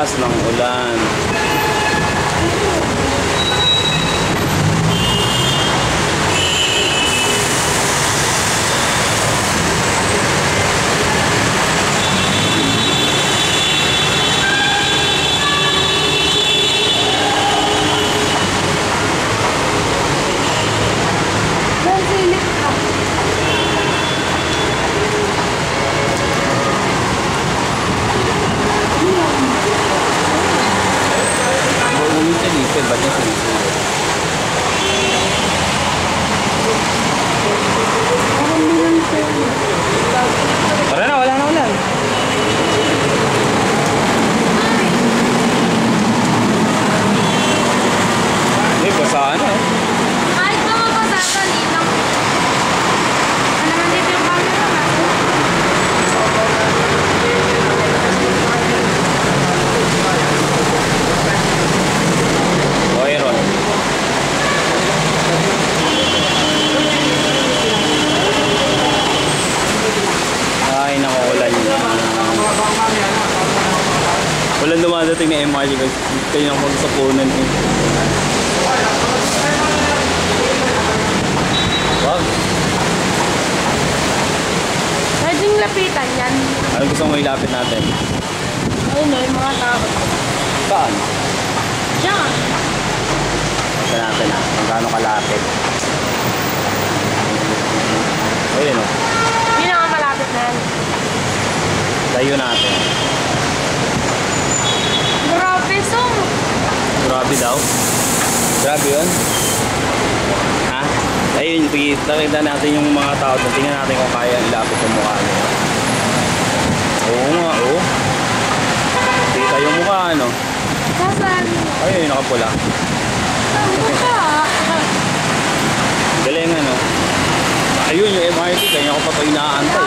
lakas ng ulan. Ba't niya sinisilip? Tara na, wala na ulan. May basaan eh. Kahit mga basaan lang. Ano naman dito yung camera natin? Ay, nakukulan yun. Walang dumadating na MRT kasi kayo nang magsapunan eh. Wag. Pwedeng lapitan yan. Ano gusto mo ilapit natin? Ayun o, yung mga tao. Saan? Diyan. Ito natin ah, kung gaano kalapit. Ayun o. Yun ang malapit na yan. Layo natin. Grabe, song. Grabe daw. Grabe yun. Ha? Ayun, nakita natin yung mga tao doon. Tingnan natin kung kaya ilapit yung mukha nila. Oo nga, oo. Kita yung mukha, ano? Saan? Ayun, nakapula. Mukha. Galing, ano? Ayun, yung MRT. Kanya ko pa ito inaantay.